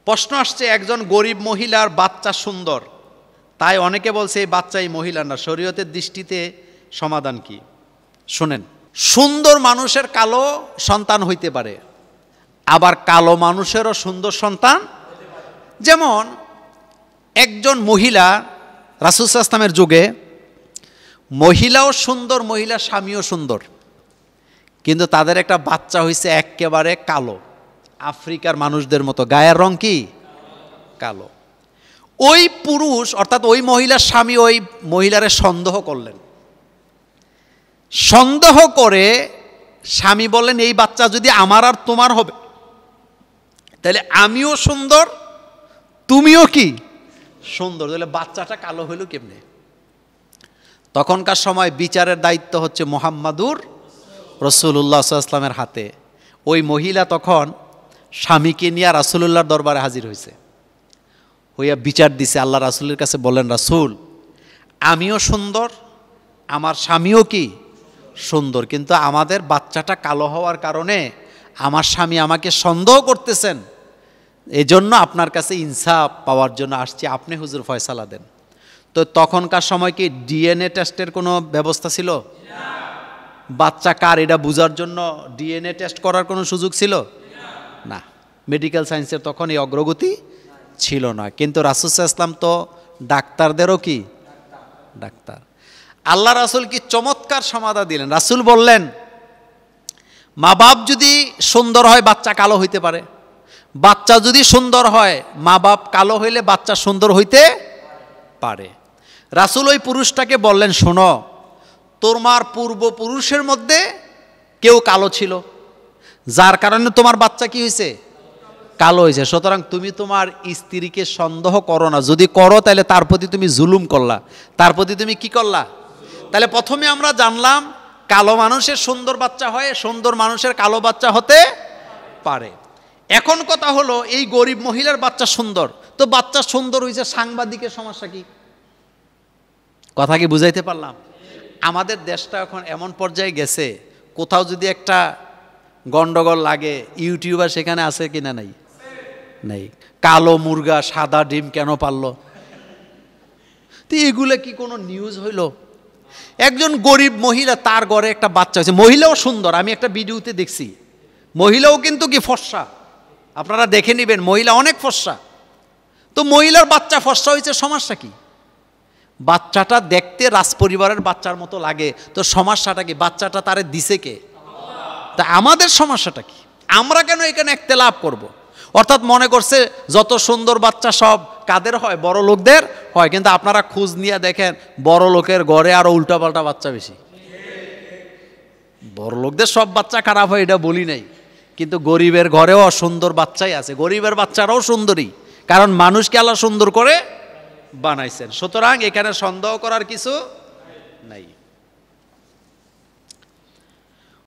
প্রশ্ন আসছে, একজন গরিব মহিলার বাচ্চা সুন্দর, তাই অনেকে বলছে এই বাচ্চা এই মহিলার না, শরীয়তের দৃষ্টিতে সমাধান কি? শুনেন, সুন্দর মানুষের কালো সন্তান হইতে পারে, আবার কালো মানুষেরও সুন্দর সন্তান। যেমন একজন মহিলা, রাসূল সাল্লাল্লাহু আলাইহি ওয়াসাল্লামের যুগে মহিলাও সুন্দর, মহিলার স্বামীও সুন্দর, কিন্তু তাদের একটা বাচ্চা হয়েছে একেবারে কালো, আফ্রিকার মানুষদের মতো, গায়ের রং কি কালো। ওই পুরুষ অর্থাৎ ওই মহিলার স্বামী ওই মহিলারে সন্দেহ করলেন, সন্দেহ করে স্বামী বললেন এই বাচ্চা যদি আমার আর তোমার হবে তাহলে আমিও সুন্দর তুমিও কি সুন্দর, তাহলে বাচ্চাটা কালো হইল কেমনে? তখনকার সময় বিচারের দায়িত্ব হচ্ছে মুহাম্মাদুর রাসূলুল্লাহ সাল্লাল্লাহু আলাইহি ওয়াসাল্লামের হাতে। ওই মহিলা তখন স্বামীকে নিয়ে রাসূলুল্লাহর দরবারে হাজির হয়েছে, হইয়া বিচার দিছে। আল্লাহ রাসূলের কাছে বললেন, রাসূল আমিও সুন্দর, আমার স্বামীও কি সুন্দর, কিন্তু আমাদের বাচ্চাটা কালো হওয়ার কারণে আমার স্বামী আমাকে সন্দেহ করতেছেন, এজন্য আপনার কাছে ইনসাফ পাওয়ার জন্য আসছি, আপনি হুজুর ফয়সালা দেন। তো তখনকার সময় কি ডিএনএ টেস্টের কোনো ব্যবস্থা ছিল? বাচ্চা কার এটা বোঝার জন্য ডিএনএ টেস্ট করার কোনো সুযোগ ছিল না। মেডিকেল সায়েন্সের তখন এই অগ্রগতি ছিল না। কিন্তু রাসূল সাল্লাল্লাহু আলাইহি ওয়াসাল্লাম তো ডাক্তারদেরও কি ডাক্তার। আল্লাহ রাসূল কি চমৎকার সমাধান দিলেন। রাসূল বললেন, মা বাপ যদি সুন্দর হয় বাচ্চা কালো হইতে পারে, বাচ্চা যদি সুন্দর হয় মা বাপ কালো হইলে বাচ্চা সুন্দর হইতে পারে। রাসূল ওই পুরুষটাকে বললেন, শোনো, তোমার পূর্বপুরুষের মধ্যে কেউ কালো ছিল, যার কারণে তোমার বাচ্চা কি হয়েছে কালো হয়েছে, সুতরাং তুমি তোমার স্ত্রীকে সন্দেহ করো না, যদি করো তাহলে তার প্রতি তুমি জুলুম করলা, তার প্রতি তুমি কি করলা। তাহলে প্রথমে আমরা জানলাম কালো মানুষের সুন্দর বাচ্চা হয়, সুন্দর মানুষের কালো বাচ্চা হতে পারে। এখন কথা হলো এই গরিব মহিলার বাচ্চা সুন্দর, তো বাচ্চা সুন্দর হয়েছে, সাংবাদিকের সমস্যা কি? কথা কি বুঝাইতে পারলাম? আমাদের দেশটা এখন এমন পর্যায়ে গেছে, কোথাও যদি একটা গন্ডগোল লাগে ইউটিউবার সেখানে আছে কিনা নাই? নাই। কালো মুরগা সাদা ডিম কেন পারলো? তো এগুলো কি কোনো নিউজ হইল? একজন গরিব মহিলা, তার ঘরে একটা বাচ্চা হয়েছে, মহিলাও সুন্দর, আমি একটা ভিডিওতে দেখছি, মহিলাও কিন্তু কি ফর্সা, আপনারা দেখে নেবেন, মহিলা অনেক ফর্সা। তো মহিলার বাচ্চা ফর্সা হয়েছে, সমস্যা কি? বাচ্চাটা দেখতে রাজপরিবারের বাচ্চার মতো লাগে, তো সমস্যাটা কি? বাচ্চাটা তারে দিছে কে? তা আমাদের সমস্যাটা কি? আমরা কেন এখানে একতেলাপ করব? অর্থাৎ মনে করছে যত সুন্দর বাচ্চা সব কাদের হয়? বড় লোকদের হয়। কিন্তু আপনারা খোঁজ নিয়ে দেখেন বড় লোকের ঘরে আরো উল্টাপাল্টা বাচ্চা বেশি। বড় লোকদের সব বাচ্চা খারাপ হয় এটা বলি নাই, কিন্তু গরিবের ঘরেও সুন্দর বাচ্চাই আছে, গরিবের বাচ্চারাও সুন্দরী, কারণ মানুষকে আল্লাহ সুন্দর করে বানাইছেন। সুতরাং এখানে সন্দেহ করার কিছু নাই।